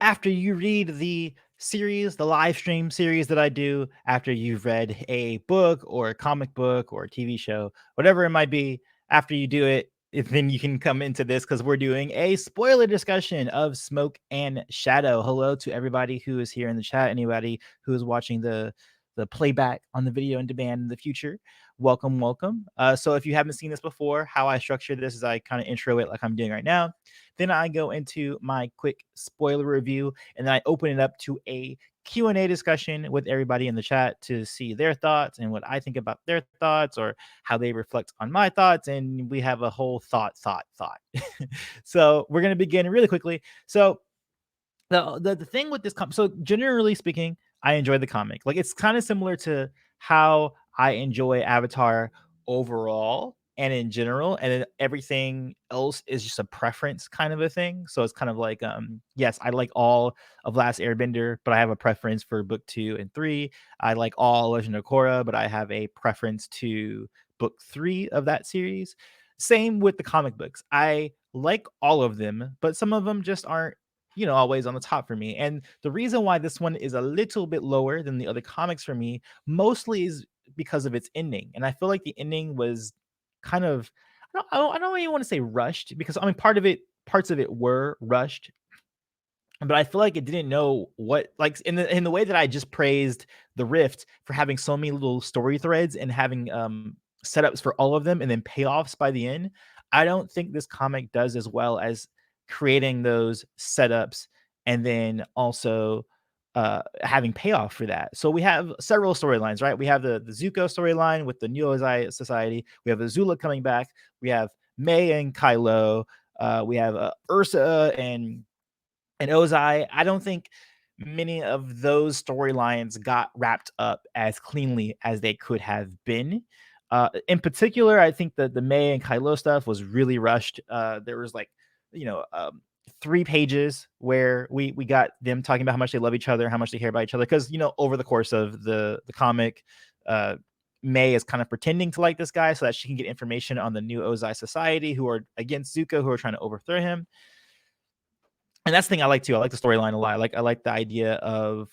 after you read the series, the live stream series that I do, after you've read a book or a comic book or a TV show, whatever it might be, after you do it, then you can come into this because we're doing a spoiler discussion of Smoke and Shadow. Hello to everybody who is here in the chat, anybody who is watching the playback on the video on demand in the future. Welcome, welcome. So if you haven't seen this before, how I structure this is I kind of intro it like I'm doing right now. Then I go into my quick spoiler review, and then I open it up to a Q&A discussion with everybody in the chat to see their thoughts and what I think about their thoughts or how they reflect on my thoughts. And we have a whole thought. So we're going to begin really quickly. So the thing with this so generally speaking, I enjoy the comic. Like it's kind of similar to how I enjoy Avatar overall and in general, and then everything else is just a preference kind of a thing. So it's kind of like yes, I like all of Last Airbender, but I have a preference for book 2 and 3. I like all Legend of Korra, but I have a preference to book 3 of that series. Same with the comic books. I like all of them, but some of them just aren't always on the top for me. And the reason why this one is a little bit lower than the other comics for me mostly is because of its ending. And I feel like the ending was kind of I don't even want to say rushed because I mean parts of it were rushed, but I feel like it didn't know what like in the way that I just praised the Rift for having so many little story threads and having setups for all of them and then payoffs by the end. I don't think this comic does as well as creating those setups and then also having payoff for that. So we have several storylines, right? We have the Zuko storyline with the New Ozai Society. We have Azula coming back. We have May and Kylo. We have Ursa and Ozai. I don't think many of those storylines got wrapped up as cleanly as they could have been. In particular, I think that the May and Kylo stuff was really rushed. There was like, you know, 3 pages where we got them talking about how much they love each other, how much they care about each other. Because over the course of the comic, uh, May is kind of pretending to like this guy so that she can get information on the new Ozai Society who are against Zuko, who are trying to overthrow him. And that's the thing I like too. I like the storyline a lot. I like the idea of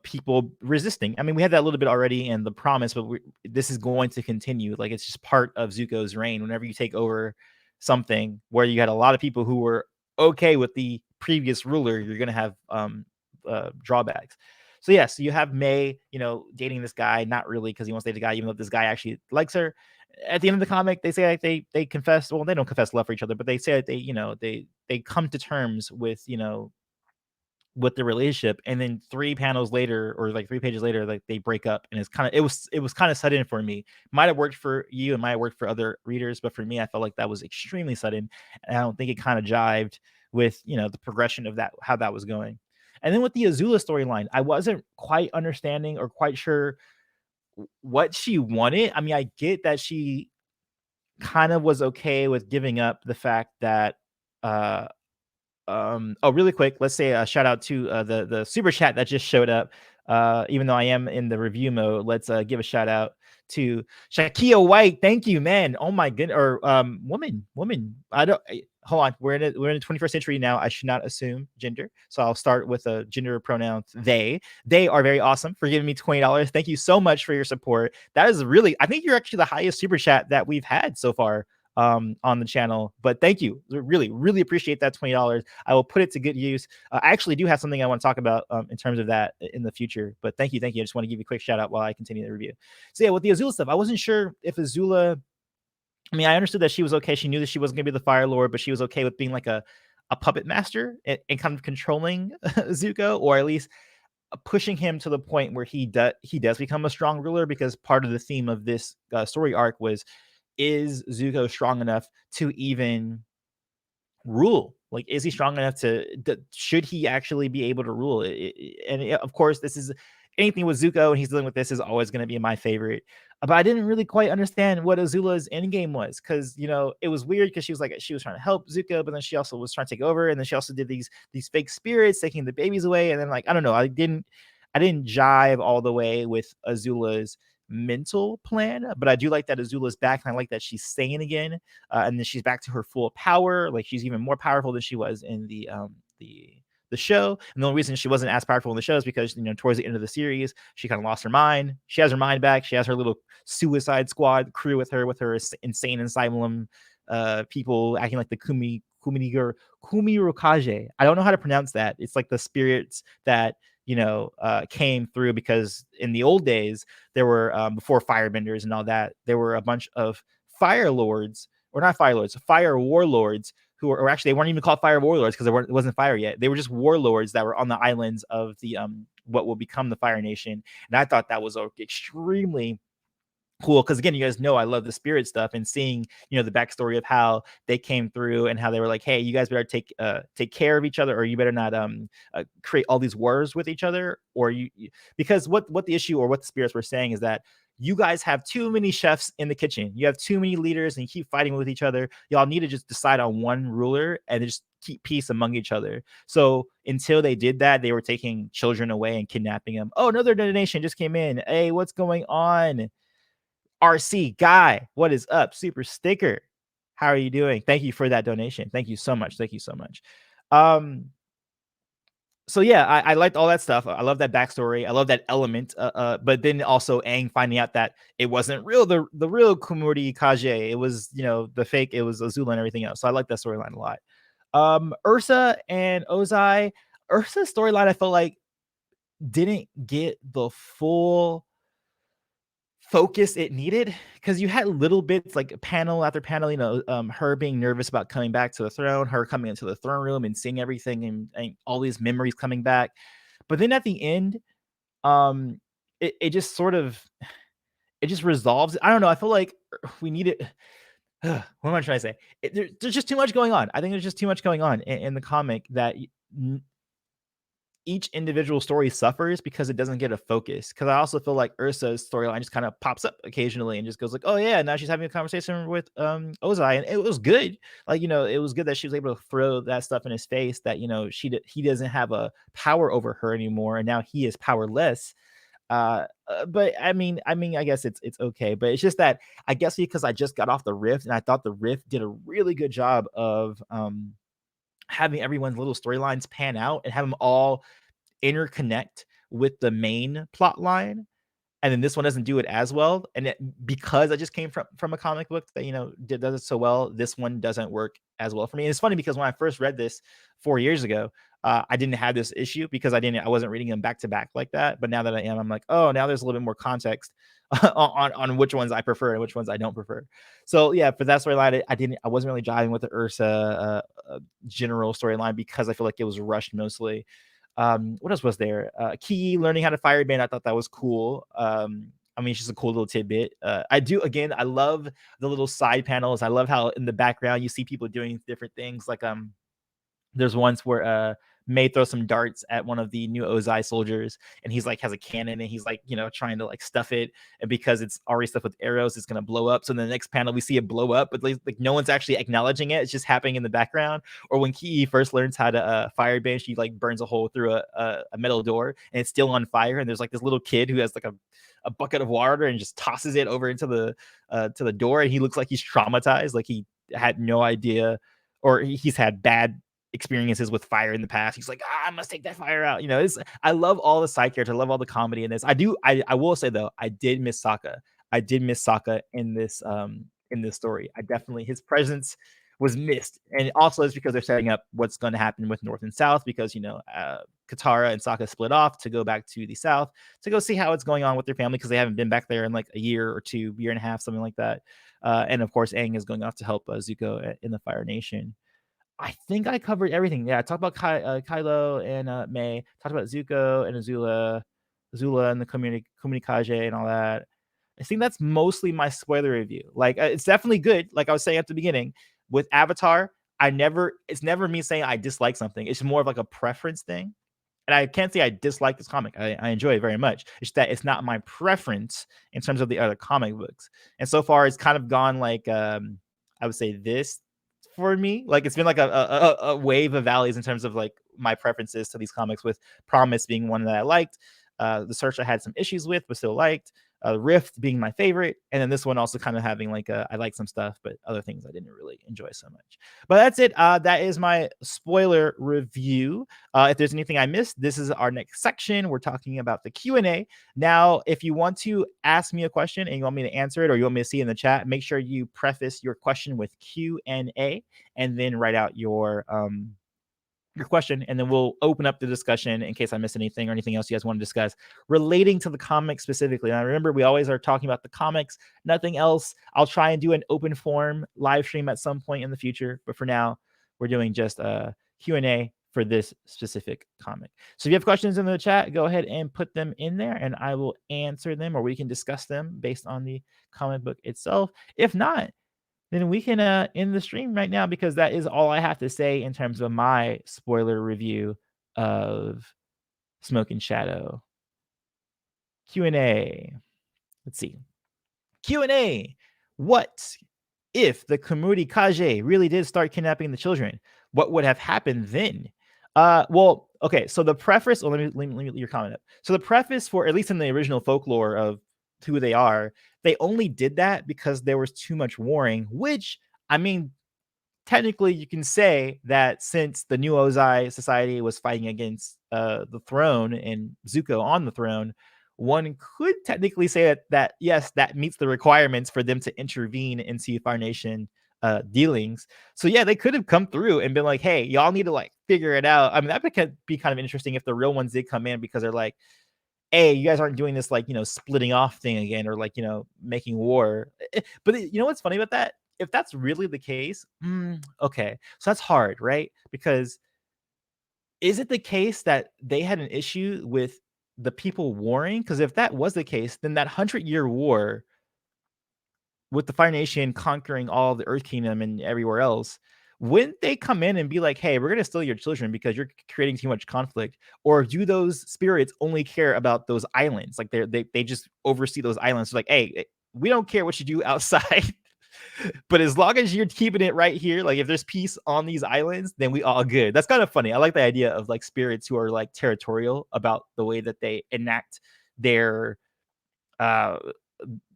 people resisting. I mean, we had that a little bit already in The Promise, but this is going to continue. Like it's just part of Zuko's reign. Whenever you take over something where you had a lot of people who were okay with the previous ruler, you're going to have drawbacks. So yes, you have May, dating this guy, not really because he wants to date the guy, even though this guy actually likes her. At the end of the comic, they say like they confess. Well, they don't confess love for each other, but they say that they come to terms with with the relationship, and then 3 panels later or like 3 pages later, like they break up, and it was kind of sudden for me. Might have worked for you and might have worked for other readers, but for me, I felt like that was extremely sudden, and I don't think it kind of jived with the progression of that how that was going. And then with the Azula storyline, I wasn't quite understanding or quite sure what she wanted. I mean, I get that she kind of was okay with giving up the fact that uh oh, really quick, let's say a shout out to the super chat that just showed up. Even though I am in the review mode, let's give a shout out to Shakia White. Thank you, man. Oh my goodness, or woman. I don't hold on. We're in the 21st century now. I should not assume gender, so I'll start with a gender pronoun they. They are very awesome for giving me $20. Thank you so much for your support. That is really, I think you're actually the highest super chat that we've had so far on the channel. But thank you. Really, really appreciate that $20. I will put it to good use. I actually do have something I want to talk about in terms of that in the future. But thank you. I just want to give you a quick shout out while I continue the review. So yeah, with the Azula stuff, I wasn't sure if Azula. I mean, I understood that she was okay. She knew that she wasn't going to be the Fire Lord, but she was okay with being like a puppet master and kind of controlling Zuko, or at least pushing him to the point where he does become a strong ruler. Because part of the theme of this story arc was, is Zuko strong enough to even rule? Like, is he strong enough should he actually be able to rule? Of course, this is anything with Zuko, and he's dealing with this is always going to be my favorite. But I didn't really quite understand what Azula's end game was, because it was weird because she was trying to help Zuko, but then she also was trying to take over, and then she also did these fake spirits taking the babies away, and then like I don't know, I didn't jive all the way with Azula's mental plan, but I do like that Azula's back, and I like that she's sane again, and then she's back to her full power. Like she's even more powerful than she was in the the show. And the only reason she wasn't as powerful in the show is because, towards the end of the series, she kind of lost her mind. She has her mind back. She has her little Suicide Squad crew with her insane asylum people acting like the Kumirokage. I don't know how to pronounce that. It's like the spirits that came through, because in the old days there were, before firebenders and all that, there were a bunch of fire lords, or not fire lords, fire warlords, who were, or actually they weren't even called fire warlords because it wasn't fire yet. They were just warlords that were on the islands of the what will become the Fire Nation. And I thought that was extremely cool, because again, you guys know I love the spirit stuff, and seeing the backstory of how they came through and how they were like, hey, you guys better take care of each other, or you better not create all these wars with each other, or because what the issue, or what the spirits were saying, is that you guys have too many chefs in the kitchen, you have too many leaders, and you keep fighting with each other. Y'all need to just decide on one ruler and just keep peace among each other. So until they did that, they were taking children away and kidnapping them. Oh, another donation just came in. Hey, what's going on? RC Guy, what is up? Super sticker. How are you doing? Thank you for that donation. Thank you so much. Thank you so much. So yeah, I liked all that stuff. I love that backstory. I love that element. But then also Aang finding out that it wasn't real, the real Kumuri Kage. It was, the fake. It was Azula and everything else. So I like that storyline a lot. Ursa and Ozai. Ursa's storyline, I felt like, didn't get the full focus it needed, because you had little bits like panel after panel, her being nervous about coming back to the throne, her coming into the throne room and seeing everything, and all these memories coming back. But then at the end, it just sort of, it just resolves. I don't know. I feel like we need it. What am I trying to say? There's just too much going on. I think there's just too much going on in the comic, that each individual story suffers because it doesn't get a focus. Because I also feel like Ursa's storyline just kind of pops up occasionally and just goes like, oh yeah, now she's having a conversation with Ozai, and it was good. Like, it was good that she was able to throw that stuff in his face, that he doesn't have a power over her anymore, and now he is powerless. But I mean, I guess it's okay. But it's just that, I guess, because I just got off the Rift, and I thought the Rift did a really good job of having everyone's little storylines pan out and have them all interconnect with the main plot line. And then this one doesn't do it as well. And because I just came from a comic book that does it so well, this one doesn't work as well for me. And it's funny, because when I first read this 4 years ago, I didn't have this issue, because I wasn't reading them back to back like that. But now that I am, I'm like, oh, now there's a little bit more context on which ones I prefer and which ones I don't prefer. So yeah, for that storyline, I wasn't really jiving with the Ursa general storyline, because I feel like it was rushed mostly. What else was there? Ki learning how to firebend. I thought that was cool. I mean, it's just a cool little tidbit. I love the little side panels. I love how in the background you see people doing different things. Like there's once where May throws some darts at one of the new Ozai soldiers, and he's like has a cannon, and he's like trying to like stuff it, and because it's already stuffed with arrows, it's gonna blow up. So in the next panel we see it blow up, but like no one's actually acknowledging it. It's just happening in the background. Or when Ki first learns how to firebend, she like burns a hole through a metal door, and it's still on fire. And there's like this little kid who has like a bucket of water and just tosses it over into the to the door, and he looks like he's traumatized, like he had no idea, or he's had bad experiences with fire in the past. He's like, I must take that fire out. I love all the side characters. I love all the comedy in this. I will say though, I did miss Sokka. I did miss Sokka in this story. I definitely, his presence was missed. And also it's because they're setting up what's going to happen with North and South, because Katara and Sokka split off to go back to the South to go see how it's going on with their family, because they haven't been back there in like a year or two, year and a half, something like that. And of course Aang is going off to help Zuko in the Fire Nation. I think I covered everything. Yeah, I talked about Kylo and May. Talked about Zuko and Azula and the Communicage and all that. I think that's mostly my spoiler review. Like, it's definitely good. Like I was saying at the beginning, with Avatar, it's never me saying I dislike something. It's more of like a preference thing. And I can't say I dislike this comic. I enjoy it very much. It's that it's not my preference in terms of the other comic books. And so far, it's kind of gone like, I would say this for me. Like, it's been like a wave of valleys in terms of like my preferences to these comics, with Promise being one that I liked. The Search I had some issues with, but still liked. Rift being my favorite, and then this one also kind of having like I like some stuff, but other things I didn't really enjoy so much. But that's it. That is my spoiler review. If there's anything I missed, this is our next section. We're talking about the Q&A. Now, if you want to ask me a question and you want me to answer it, or you want me to see it in the chat, make sure you preface your question with Q&A and then write out your question, and then we'll open up the discussion in case I miss anything or anything else you guys want to discuss relating to the comics specifically. And I remember we always are talking about the comics, nothing else. I'll try and do an open forum live stream at some point in the future, but for now, we're doing just a Q&A for this specific comic. So if you have questions in the chat, go ahead and put them in there and I will answer them, or we can discuss them based on the comic book itself. If not, then we can end the stream right now, because that is all I have to say in terms of my spoiler review of Smoke and Shadow. Q&A. Let's see. Q&A. What if the Komuri Kage really did start kidnapping the children? What would have happened then? Well, okay, so the preface, let me your comment up. So the preface, for at least in the original folklore of who they are, they only did that because there was too much warring, which, I mean, technically you can say that since the New Ozai Society was fighting against the throne and Zuko on the throne, one could technically say that yes, that meets the requirements for them to intervene into Fire Nation dealings. So yeah, they could have come through and been like, hey, y'all need to like figure it out. I mean, that could be kind of interesting if the real ones did come in, because they're like, hey, you guys aren't doing this like, splitting off thing again, or like, making war. But you know what's funny about that? If that's really the case, okay, so that's hard, right? Because is it the case that they had an issue with the people warring? Because if that was the case, then that 100-year war with the Fire Nation conquering all the Earth Kingdom and everywhere else, wouldn't they come in and be like, hey, we're going to steal your children because you're creating too much conflict? Or do those spirits only care about those islands? Like they just oversee those islands. So like, hey, we don't care what you do outside. But as long as you're keeping it right here, like if there's peace on these islands, then we all good. That's kind of funny. I like the idea of like spirits who are like territorial about the way that they enact their uh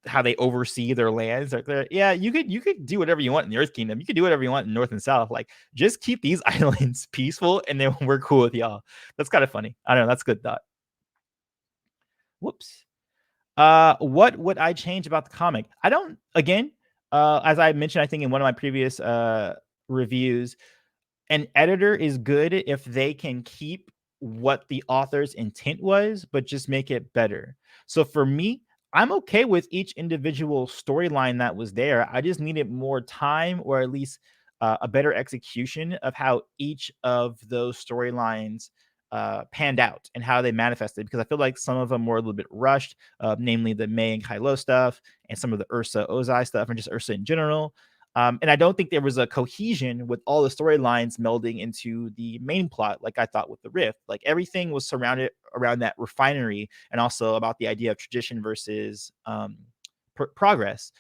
how they oversee their lands. Like, yeah, you could do whatever you want in the Earth Kingdom. You could do whatever you want in North and South. Like, just keep these islands peaceful, and then we're cool with y'all. That's kind of funny. I don't know. That's a good thought. Whoops. What would I change about the comic? I don't. Again, as I mentioned, I think in one of my previous reviews, an editor is good if they can keep what the author's intent was, but just make it better. So for me, I'm okay with each individual storyline that was there. I just needed more time, or at least a better execution of how each of those storylines panned out and how they manifested, because I feel like some of them were a little bit rushed, namely the May and Kylo stuff and some of the Ursa Ozai stuff, and just Ursa in general. And I don't think there was a cohesion with all the storylines melding into the main plot, like I thought with the Rift. Like everything was surrounded around that refinery, and also about the idea of tradition versus progress.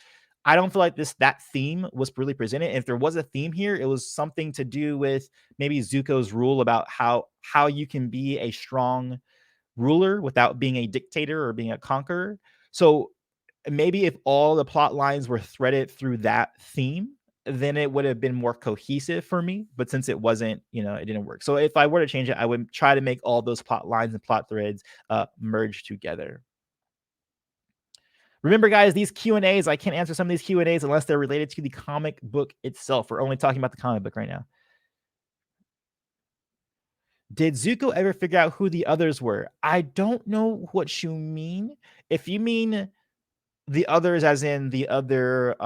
I don't feel like that theme was really presented. If there was a theme here, it was something to do with maybe Zuko's rule about how you can be a strong ruler without being a dictator or being a conqueror. So maybe if all the plot lines were threaded through that theme, then it would have been more cohesive for me. But since it wasn't, it didn't work. So if I were to change it, I would try to make all those plot lines and plot threads merge together. Remember, guys, these Q&As, I can't answer some of these Q&As unless they're related to the comic book itself. We're only talking about the comic book right now. Did Zuko ever figure out who the others were? I don't know what you mean. If you mean the others as in the other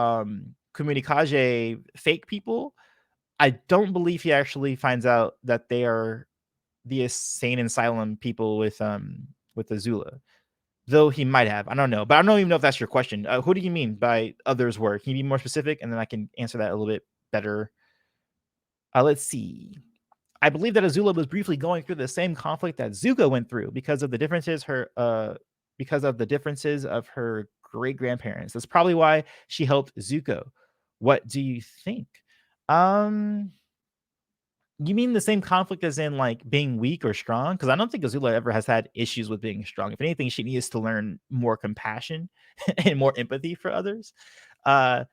Kumikage fake people, I don't believe he actually finds out that they are the insane asylum people with Azula. Though he might have. I don't know. But I don't even know if that's your question. Who do you mean by others were? Can you be more specific? And then I can answer that a little bit better. Let's see. I believe that Azula was briefly going through the same conflict that Zuko went through because of the differences of her great grandparents. That's probably why she helped Zuko. What do you think? You mean the same conflict as in like being weak or strong? Because I don't think Azula ever has had issues with being strong. If anything, she needs to learn more compassion and more empathy for others. Uh,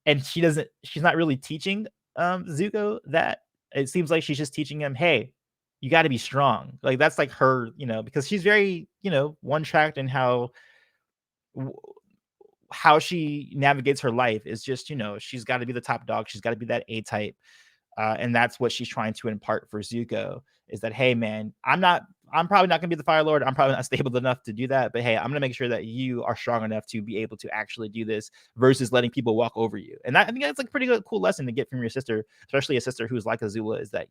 and she's not really teaching Zuko that. It seems like she's just teaching him, hey, you got to be strong. Like that's like her, because she's very, one tracked in how she navigates her life is just, she's got to be the top dog. She's got to be that A type. And that's what she's trying to impart for Zuko is that, hey, man, I'm probably not going to be the Fire Lord. I'm probably not stable enough to do that. But hey, I'm going to make sure that you are strong enough to be able to actually do this versus letting people walk over you. And I think that's like a pretty good, cool lesson to get from your sister, especially a sister who's like Azula, is that,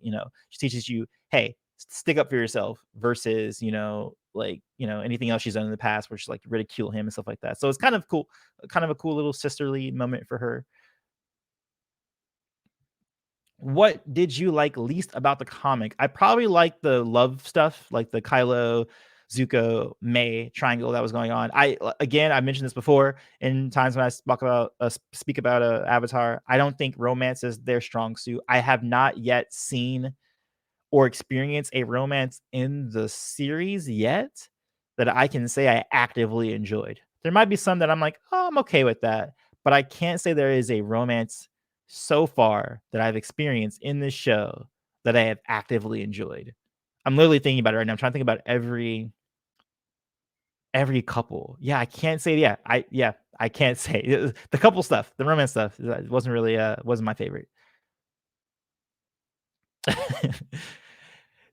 she teaches you, hey, stick up for yourself versus, anything else she's done in the past where she's like ridicule him and stuff like that. So it's kind of cool, kind of a cool little sisterly moment for her. What did you like least about the comic? I probably like the love stuff, like the Kylo, Zuko, May triangle that was going on. I mentioned this before in times when I speak about Avatar. I don't think romance is their strong suit. I have not yet seen or experience a romance in the series yet that I can say I actively enjoyed. There might be some that I'm like, oh, I'm okay with that, but I can't say there is a romance so far that I've experienced in this show that I have actively enjoyed. I'm literally thinking about it right now. I'm trying to think about every couple. Yeah, I can't say. I can't say the couple stuff, the romance stuff. It wasn't really wasn't my favorite.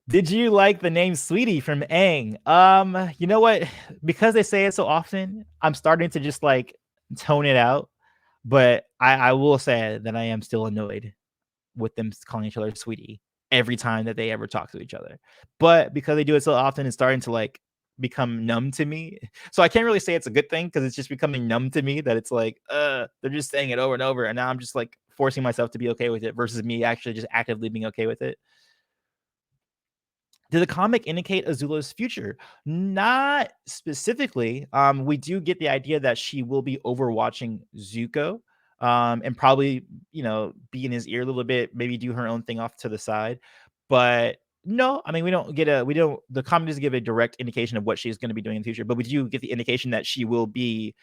Did you like the name Sweetie from Aang? You know what? Because they say it so often, I'm starting to just like tone it out. But I will say that I am still annoyed with them calling each other Sweetie every time that they ever talk to each other. But because they do it so often, it's starting to like become numb to me. So I can't really say it's a good thing because it's just becoming numb to me that it's like, they're just saying it over and over. And now I'm just like forcing myself to be okay with it versus me actually just actively being okay with it. Did the comic indicate Azula's future? Not specifically. We do get the idea that she will be overwatching Zuko, and probably, be in his ear a little bit, maybe do her own thing off to the side. But no, I mean, the comic doesn't give a direct indication of what she's going to be doing in the future, but we do get the indication that she will be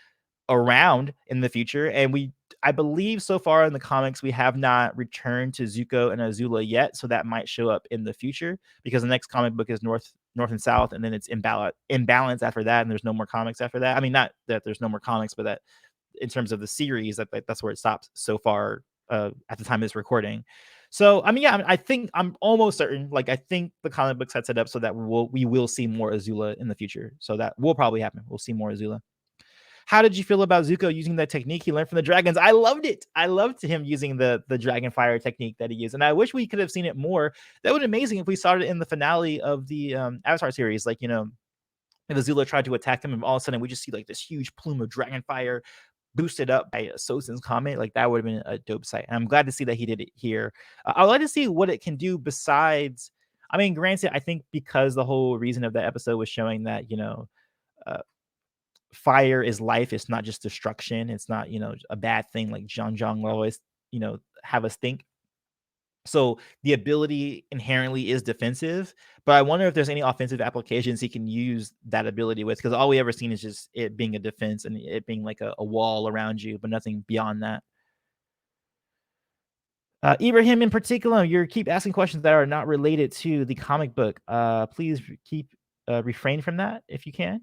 around in the future. And I believe so far in the comics, we have not returned to Zuko and Azula yet. So that might show up in the future because the next comic book is North and South, and then it's imbalance after that. And there's no more comics after that. I mean, not that there's no more comics, but that in terms of the series, that's where it stops so far at the time of this recording. So, I mean, yeah, I think I'm almost certain. Like, I think the comic book sets it up so that we will see more Azula in the future. So that will probably happen. We'll see more Azula. How did you feel about Zuko using that technique he learned from the dragons? I loved it. I loved him using the dragon fire technique that he used, and I wish we could have seen it more. That would be amazing if we saw it in the finale of the Avatar series. Like, if Azula tried to attack them, and all of a sudden we just see like this huge plume of dragon fire boosted up by Sosin's comment. Like that would have been a dope sight. And I'm glad to see that he did it here. I would like to see what it can do besides. I mean, granted, I think because the whole reason of that episode was showing that uh, fire is life. It's not just destruction. It's not, a bad thing like John will always, have us think. So the ability inherently is defensive, but I wonder if there's any offensive applications he can use that ability with, because all we ever seen is just it being a defense and it being like a wall around you, but nothing beyond that. Ibrahim in particular, you keep asking questions that are not related to the comic book. Please keep refrain from that if you can.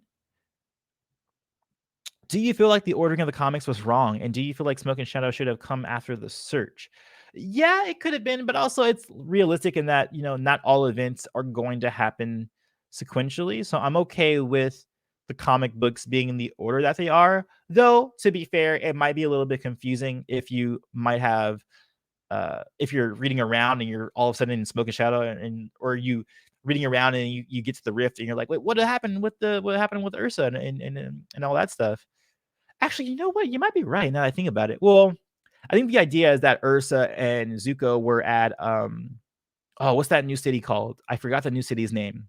Do you feel like the ordering of the comics was wrong? And do you feel like Smoke and Shadow should have come after the search? Yeah, it could have been, but also it's realistic in that, not all events are going to happen sequentially. So I'm okay with the comic books being in the order that they are. Though, to be fair, it might be a little bit confusing if you might have if you're reading around and you're all of a sudden in Smoke and Shadow or you reading around and you get to the rift and you're like, wait, what happened with Ursa and all that stuff? Actually, you know what? You might be right now that I think about it. Well, I think the idea is that Ursa and Zuko were at oh, what's that new city called? I forgot the new city's name.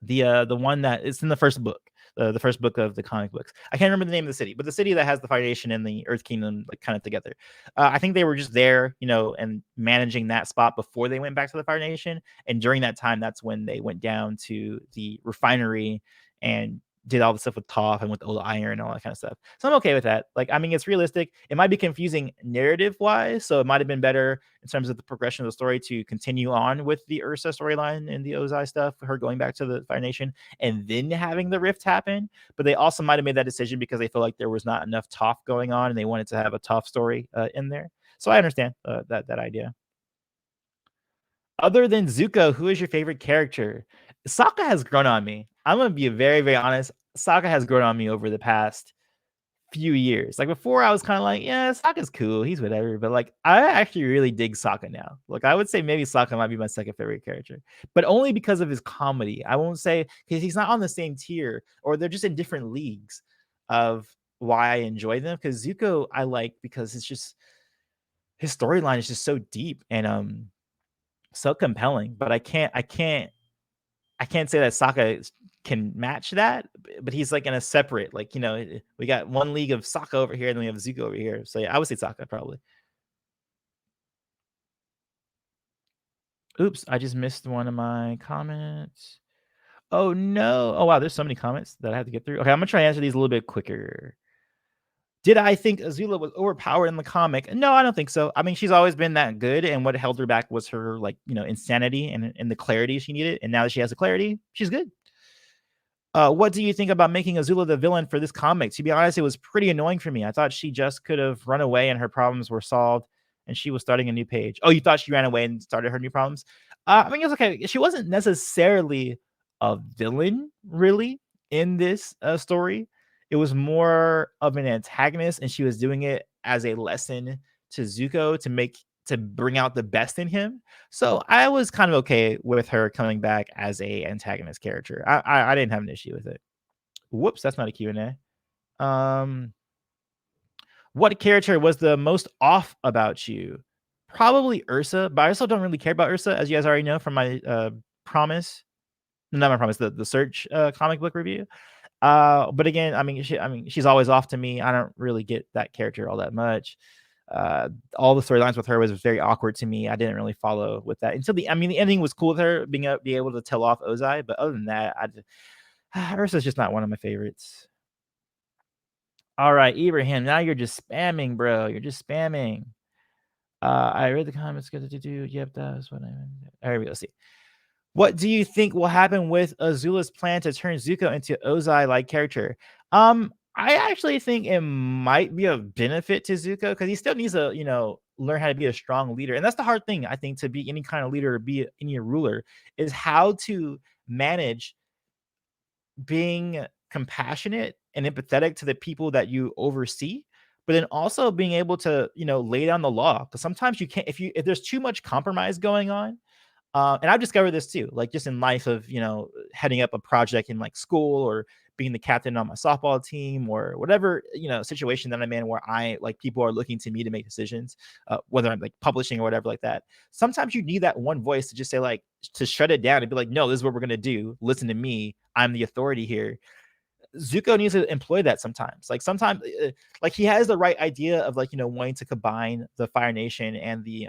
The one that it's in the first book. the first book of the comic books. I can't remember the name of the city, but the city that has the Fire Nation and the Earth Kingdom like kind of together. I think they were just there, and managing that spot before they went back to the Fire Nation. And during that time, that's when they went down to the refinery and did all the stuff with Toph and with old iron and all that kind of stuff. So I'm okay with that. Like, I mean, it's realistic. It might be confusing narrative wise, so it might have been better in terms of the progression of the story to continue on with the Ursa storyline and the Ozai stuff, her going back to the Fire Nation and then having the rift happen. But they also might have made that decision because they felt like there was not enough Toph going on and they wanted to have a Toph story in there. So I understand that idea. Other than Zuko, who is your favorite character? Sokka has grown on me. I'm gonna be very, very honest. Sokka has grown on me over the past few years. Like before, I was kind of like, yeah, Sokka's cool. He's whatever. But like, I actually really dig Sokka now. Like, I would say maybe Sokka might be my second favorite character, but only because of his comedy. I won't say because he's not on the same tier, or they're just in different leagues of why I enjoy them. Because Zuko, I like because it's just his storyline is just so deep and so compelling. But I can't say that Sokka can match that, but he's like in a separate, like, we got one league of Sokka over here, and then we have Zuko over here. So yeah, I would say Sokka probably. Oops, I just missed one of my comments. Oh no. Oh wow, there's so many comments that I have to get through. Okay, I'm gonna try to answer these a little bit quicker. Did I think Azula was overpowered in the comic? No, I don't think so. I mean, she's always been that good, and what held her back was her like, insanity and the clarity she needed. And now that she has the clarity, she's good. What do you think about making Azula the villain for this comic? To be honest, it was pretty annoying for me. I thought she just could have run away and her problems were solved and she was starting a new page. Oh, you thought she ran away and started her new problems? I mean, it's okay. She wasn't necessarily a villain, really, in this story. It was more of an antagonist, and she was doing it as a lesson to Zuko to bring out the best in him. So I was kind of okay with her coming back as a antagonist character. I didn't have an issue with it. Whoops, that's not a Q&A. What character was the most off about you? Probably Ursa, but I also don't really care about Ursa, as you guys already know from my promise. Not my promise, the search comic book review. But again, I mean, she's always off to me. I don't really get that character all that much. All the storylines with her was very awkward to me. I didn't really follow with that until the ending was cool with her be able to tell off Ozai, but other than that, Ursa's just not one of my favorites. All right, Ibrahim, now you're just spamming, bro. You're just spamming. I read the comments. Good to do. Yep, that was what I meant. All right, let's see. What do you think will happen with Azula's plan to turn Zuko into Ozai-like character? I actually think it might be a benefit to Zuko because he still needs to, learn how to be a strong leader. And that's the hard thing, I think, to be any kind of leader or be any ruler is how to manage being compassionate and empathetic to the people that you oversee, but then also being able to, lay down the law. Because sometimes you can't if there's too much compromise going on, and I've discovered this too, like just in life of, heading up a project in like school or being the captain on my softball team or whatever, situation that I'm in where I like people are looking to me to make decisions, whether I'm like publishing or whatever like that. Sometimes you need that one voice to just say like, to shut it down and be like, no, this is what we're going to do. Listen to me. I'm the authority here. Zuko needs to employ that sometimes. Like sometimes, like he has the right idea of like, wanting to combine the Fire Nation and the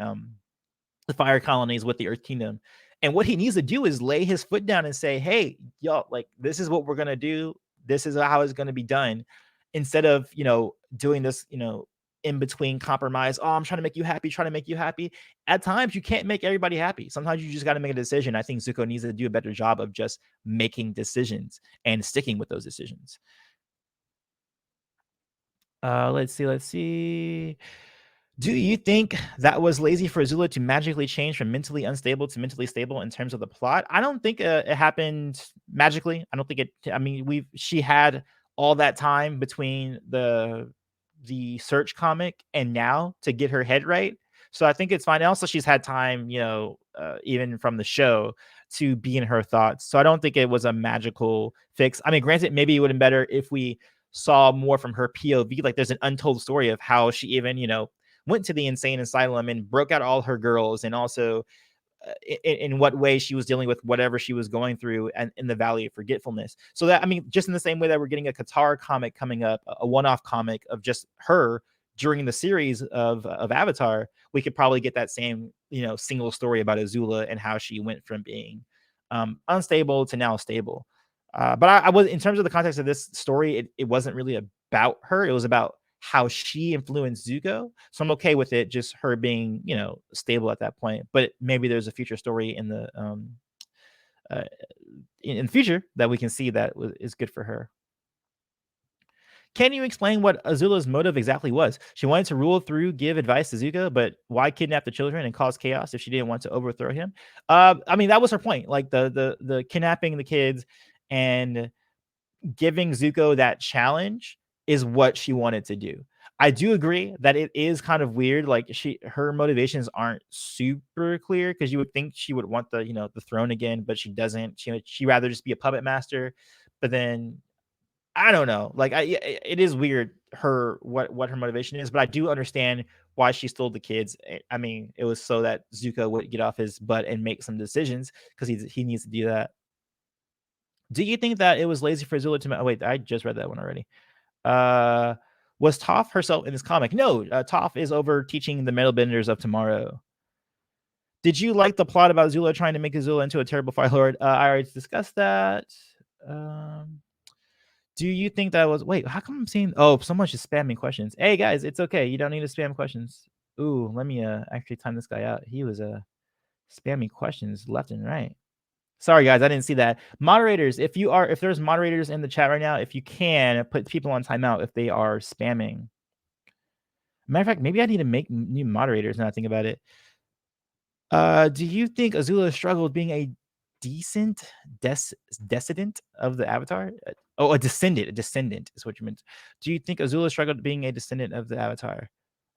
fire colonies with the Earth Kingdom. And what he needs to do is lay his foot down and say, hey, y'all, like, this is what we're going to do. This is how it's going to be done. Instead of, doing this, in between compromise. Oh, I'm trying to make you happy, trying to make you happy. At times, you can't make everybody happy. Sometimes you just got to make a decision. I think Zuko needs to do a better job of just making decisions and sticking with those decisions. Let's see. Do you think that was lazy for Azula to magically change from mentally unstable to mentally stable in terms of the plot? I don't think it happened magically. I don't think it. I mean, she had all that time between the search comic and now to get her head right. So I think it's fine. And also, she's had time, even from the show to be in her thoughts. So I don't think it was a magical fix. I mean, granted, maybe it would have been better if we saw more from her POV. Like, there's an untold story of how she even, went to the insane asylum and broke out all her girls and also in what way she was dealing with whatever she was going through and in the Valley of Forgetfulness. So that, I mean, just in the same way that we're getting a Qatar comic coming up, a one-off comic of just her during the series of Avatar, we could probably get that same, single story about Azula and how she went from being unstable to now stable. But I was, in terms of the context of this story, it wasn't really about her. It was about how she influenced Zuko. So I'm okay with it, just her being, stable at that point. But maybe there's a future story uh, in the future that we can see that is good for her. Can you explain what Azula's motive exactly was? She wanted to rule through, give advice to Zuko, but why kidnap the children and cause chaos if she didn't want to overthrow him? I mean, that was her point. Like the kidnapping the kids and giving Zuko that challenge is what she wanted to do. I do agree that it is kind of weird. Like her motivations aren't super clear, because you would think she would want the throne again, but she doesn't. She rather just be a puppet master. But then I don't know. Like it is weird what her motivation is, but I do understand why she stole the kids. I mean, it was so that Zuko would get off his butt and make some decisions, because he needs to do that. Do you think that it was lazy for Zula to? Oh wait, I just read that one already. Uh, was Toph herself in this comic? No, Toph is over teaching the Metal Benders of tomorrow. Did you like the plot about Zula trying to make Azula into a terrible Fire Lord? I already discussed that. Do you think that was? Wait, how come I'm seeing? Oh, someone's just spamming questions. Hey guys, it's okay. You don't need to spam questions. Ooh, let me actually time this guy out. He was spamming questions left and right. Sorry guys, I didn't see that. Moderators, if there's moderators in the chat right now, if you can put people on timeout if they are spamming. Matter of fact, maybe I need to make new moderators now I think about it. Do you think Azula struggled being a decent descendant of the Avatar? A descendant. A descendant is what you meant. Do you think Azula struggled being a descendant of the Avatar?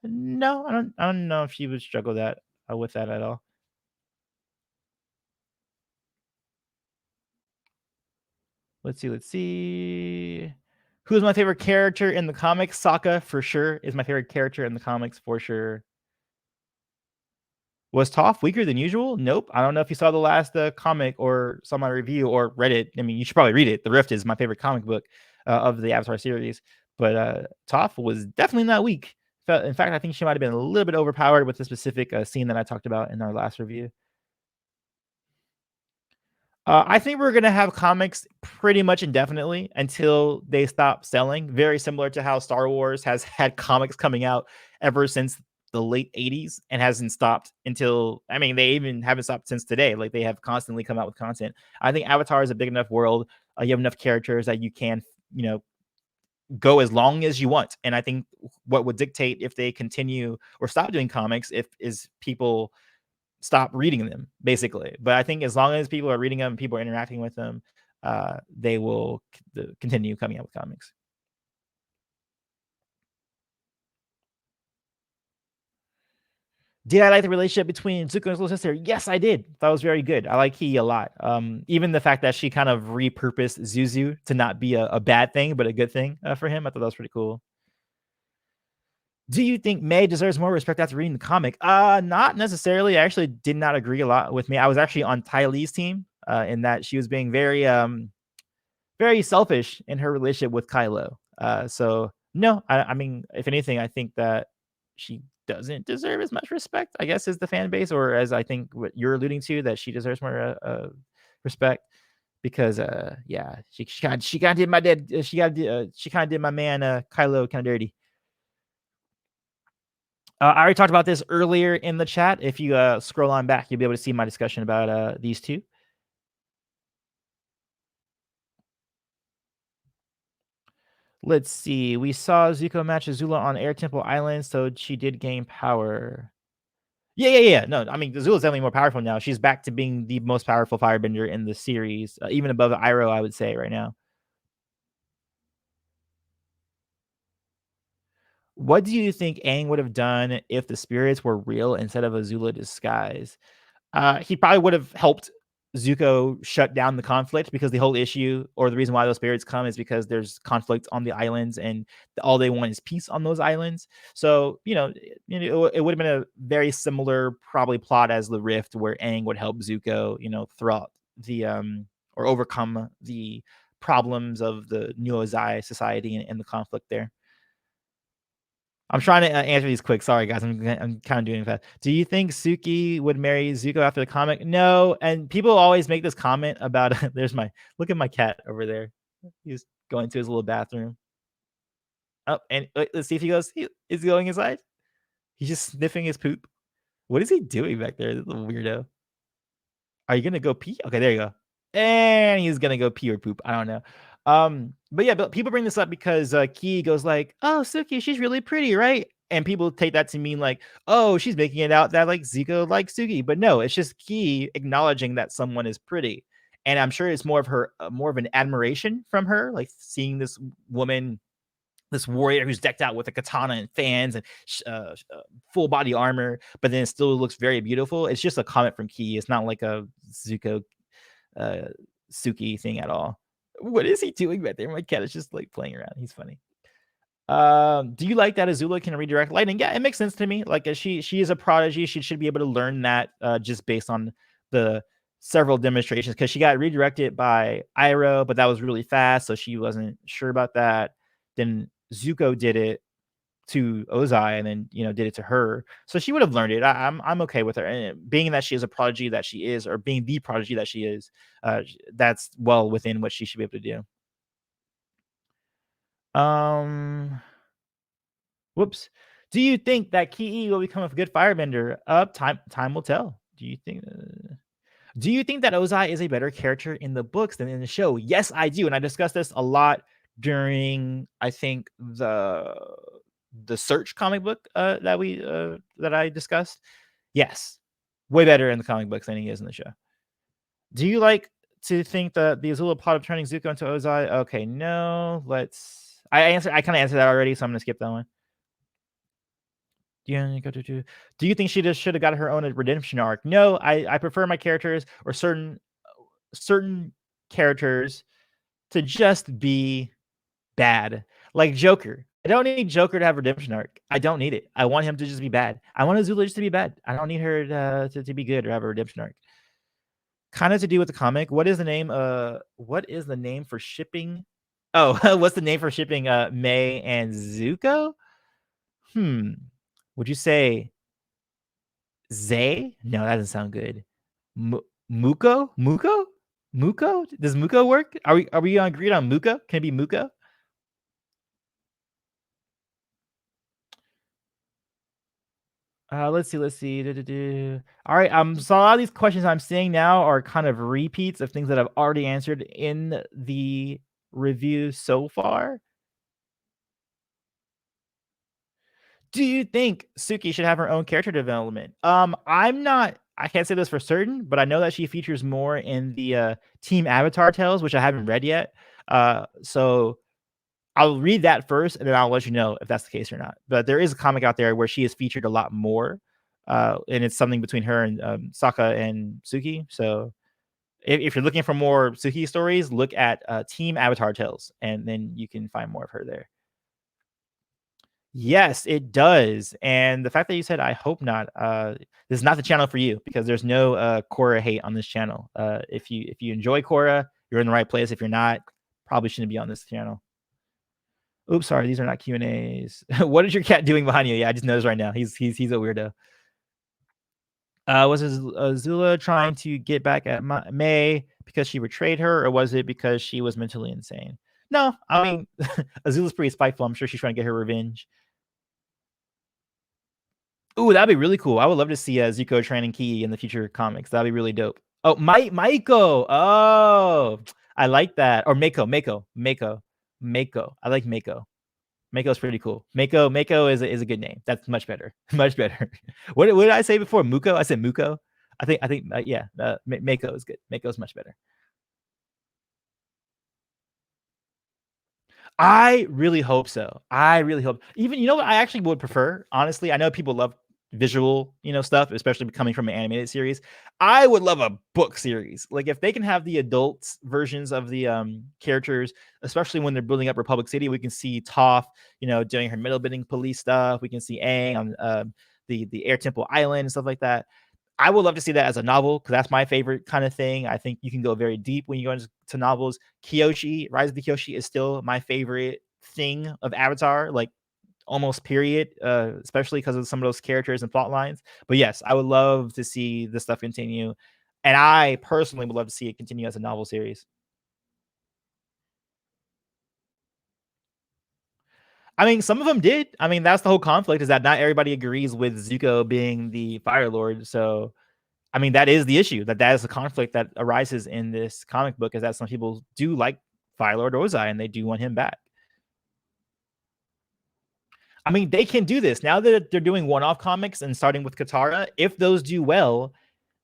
No, I don't know if she would struggle that with that at all. Let's see. Who's my favorite character in the comics? Sokka, for sure, is my favorite character in the comics, for sure. Was Toph weaker than usual? Nope. I don't know if you saw the last comic or saw my review or read it. I mean, you should probably read it. The Rift is my favorite comic book of the Avatar series. But Toph was definitely not weak. In fact, I think she might have been a little bit overpowered with the specific scene that I talked about in our last review. I think we're gonna have comics pretty much indefinitely until they stop selling. Very similar to how Star Wars has had comics coming out ever since the late 80s and hasn't stopped until, I mean, they even haven't stopped since today. Like, they have constantly come out with content. I think Avatar is a big enough world. You have enough characters that you can, go as long as you want. And I think what would dictate if they continue or stop doing comics is people stop reading them, basically. But I think as long as people are reading them, people are interacting with them, they will continue coming out with comics. Did I like the relationship between Zuko and his little sister? Yes, I did. That was very good. I like He a lot. Even the fact that she kind of repurposed Zuzu to not be a bad thing, but a good thing for him. I thought that was pretty cool. Do you think May deserves more respect after reading the comic? Not necessarily. I actually did not agree a lot with May. I was actually on Ty Lee's team in that she was being very selfish in her relationship with Kylo. So no, I mean, if anything, I think that she doesn't deserve as much respect, I guess, as the fan base, or as I think what you're alluding to, that she deserves more respect, because yeah, she kind of did my dad, she kind of did my man Kylo kind of dirty. I already talked about this earlier in the chat. If you scroll on back, you'll be able to see my discussion about these two. Let's see. We saw Zuko match Azula on Air Temple Island, so she did gain power. Yeah. No, I mean, Azula's definitely more powerful now. She's back to being the most powerful firebender in the series, even above Iroh, I would say, right now. What do you think Aang would have done if the spirits were real instead of Azula disguise? He probably would have helped Zuko shut down the conflict, because the whole issue, or the reason why those spirits come, is because there's conflict on the islands, and all they want is peace on those islands. So, it would have been a very similar probably plot as the Rift, where Aang would help Zuko, throughout the or overcome the problems of the New Ozai society, and the conflict there. I'm trying to answer these quick. Sorry, guys. I'm kind of doing it fast. Do you think Suki would marry Zuko after the comic? No. And people always make this comment about. Look at my cat over there. He's going to his little bathroom. Oh, and let's see if he goes. Is he going inside? He's just sniffing his poop. What is he doing back there? This little weirdo. Are you gonna go pee? Okay, there you go. And he's gonna go pee or poop. I don't know. But yeah, but people bring this up because Key goes like, "Oh, Suki, she's really pretty, right?" And people take that to mean like, "Oh, she's making it out that like Zuko likes Suki." But no, it's just Key acknowledging that someone is pretty, and I'm sure it's more of an admiration from her, like seeing this woman, this warrior who's decked out with a katana and fans and full body armor, but then it still looks very beautiful. It's just a comment from Key. It's not like a Zuko uh, Suki thing at all. What is he doing back there? My cat is just like playing around. He's funny. Do you like that Azula can redirect lightning? Yeah, it makes sense to me. Like she is a prodigy. She should be able to learn that just based on the several demonstrations, because she got redirected by Iroh, but that was really fast, so she wasn't sure about that. Then Zuko did it to Ozai, and then did it to her, so she would have learned it. I'm okay with her, and being that she is a prodigy that she is, or being the prodigy that she is, that's well within what she should be able to do. Whoops. Do you think that Ki will become a good firebender? Time will tell. Do you think? Do you think that Ozai is a better character in the books than in the show? Yes, I do, and I discussed this a lot during, I think, the Search comic book that I discussed. Yes, way better in the comic books than he is in the show. Do you like to think that the Azula plot of turning Zuko into Ozai? Okay, no. I kind of answered that already, so I'm gonna skip that one. Yeah, do you think she just should have got her own redemption arc? No, I prefer my characters, or certain characters, to just be bad. Like Joker. I don't need Joker to have redemption arc. I don't need it. I want him to just be bad. I want Azula just to be bad. I don't need her to be good or have a redemption arc. Kind of to do with the comic. What is the name? What is the name for shipping? Oh, what's the name for shipping May and Zuko? Would you say Zay? No, that doesn't sound good. Muko? Muko? Muko? Does Muko work? Are we agreed on Muko? Can it be Muko? Let's see. All right. So a lot of these questions I'm saying now are kind of repeats of things that I've already answered in the review so far. Do you think Suki should have her own character development? I can't say this for certain, but I know that she features more in the Team Avatar tales, which I haven't read yet. So I'll read that first, and then I'll let you know if that's the case or not. But there is a comic out there where she is featured a lot more, and it's something between her and Sokka and Suki. So if you're looking for more Suki stories, look at Team Avatar tales, and then you can find more of her there. Yes, it does. And the fact that you said, "I hope not," this is not the channel for you, because there's no Korra hate on this channel. If you enjoy Korra, you're in the right place. If you're not, probably shouldn't be on this channel. Oops, sorry, these are not Q&As. What is your cat doing behind you? Yeah, I just noticed right now. He's a weirdo. Was Azula trying to get back at May because she betrayed her, or was it because she was mentally insane? No, I mean, Azula's pretty spiteful. I'm sure she's trying to get her revenge. Ooh, that'd be really cool. I would love to see Zuko training Ki in the future comics. That'd be really dope. Oh, Maiko. Oh, I like that. Or Mako. I like Mako. Mako's pretty cool. Mako is a good name. That's much better. Much better. What did I say before? Muko? I said Muko. I think yeah. Mako is good. Mako's much better. I really hope so. I really hope. Even, you know what I actually would prefer? Honestly, I know people love visual, stuff, especially coming from an animated series. I would love a book series. Like if they can have the adult versions of the characters, especially when they're building up Republic City, we can see Toph, doing her middle bidding police stuff. We can see Aang on the Air Temple Island and stuff like that. I would love to see that as a novel because that's my favorite kind of thing. I think you can go very deep when you go into novels. Kyoshi, Rise of the Kyoshi is still my favorite thing of Avatar, like almost period, especially because of some of those characters and plot lines. But yes, I would love to see this stuff continue. And I personally would love to see it continue as a novel series. I mean, some of them did. I mean, that's the whole conflict is that not everybody agrees with Zuko being the Fire Lord. So I mean, that is the issue. That is the conflict that arises in this comic book, is that some people do like Fire Lord Ozai and they do want him back. I mean, they can do this now that they're doing one-off comics and starting with Katara. If those do well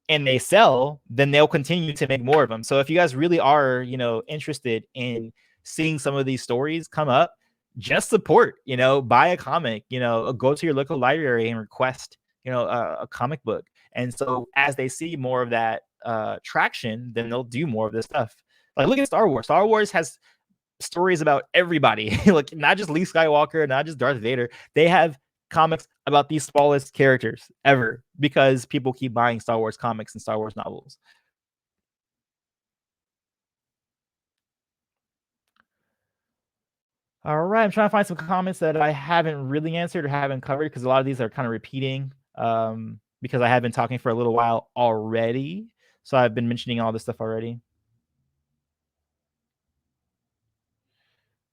and they sell, then they'll continue to make more of them. So if you guys really are, interested in seeing some of these stories come up, just support, buy a comic, go to your local library and request, a comic book. And so as they see more of that traction, then they'll do more of this stuff. Like look at Star Wars. Star Wars has stories about everybody, like not just Luke Skywalker, not just Darth Vader. They have comics about the smallest characters ever because people keep buying Star Wars comics and Star Wars novels. All right, I'm trying to find some comments that I haven't really answered or haven't covered because a lot of these are kind of repeating because I have been talking for a little while already. So I've been mentioning all this stuff already.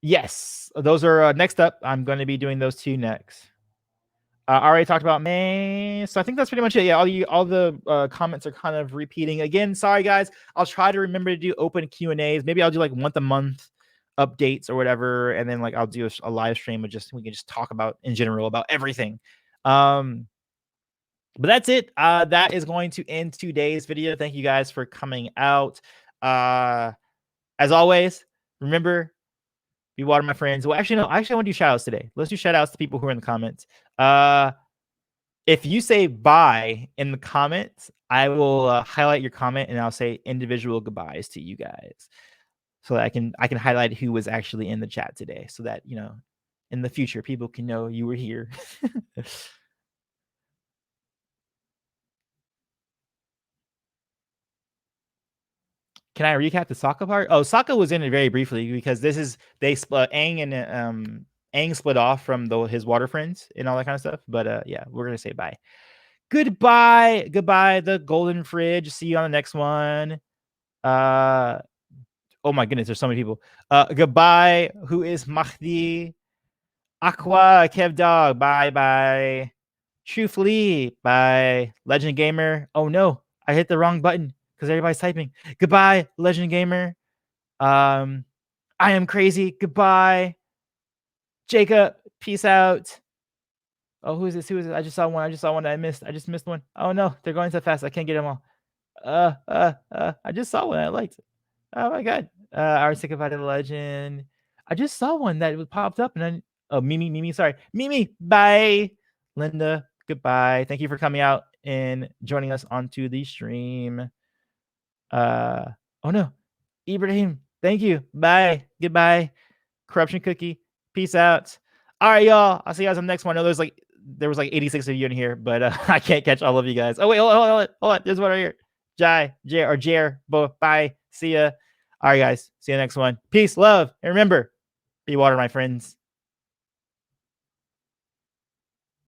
Yes, those are next up. I'm going to be doing those two next. I already talked about May, so I think that's pretty much it. Yeah, all the comments are kind of repeating again. Sorry guys, I'll try to remember to do open Q&As. Maybe I'll do like once a month updates or whatever, and then like I'll do a live stream of we can just talk about in general about everything. But that's it. That is going to end today's video. Thank you guys for coming out. As always, remember, be water, my friends. Well, actually, no. I want to do shout outs today. Let's do shout outs to people who are in the comments. If you say bye in the comments, I will highlight your comment and I'll say individual goodbyes to you guys, so that I can highlight who was actually in the chat today, so that in the future people can know you were here. Can I recap the Sokka part? Oh, Sokka was in it very briefly because they split. Aang and Aang split off from his water friends and all that kind of stuff. But yeah, we're gonna say bye. Goodbye, the golden fridge. See you on the next one. Oh my goodness, there's so many people. Goodbye. Who is Mahdi? Aqua, Kev Dog. Bye. True Flea. Bye. Legend Gamer. Oh no, I hit the wrong button because everybody's typing. Goodbye, Legend Gamer. I am crazy. Goodbye. Jacob, peace out. Oh, who is this? I just saw one that I missed. I just missed one. Oh no, they're going so fast. I can't get them all. I just saw one I liked. Oh my god. Our sick about the legend. I just saw one that was popped up and then Mimi, sorry. Mimi, bye. Linda, goodbye. Thank you for coming out and joining us onto the stream. Oh no. Ibrahim, thank you. Bye. Goodbye. Corruption Cookie. Peace out. All right, y'all. I'll see you guys on the next one. I know there was like 86 of you in here, but I can't catch all of you guys. Oh wait, hold on. There's one right here. Jer, both. Bye. See ya. All right, guys. See you next one. Peace, love, and remember, be water, my friends.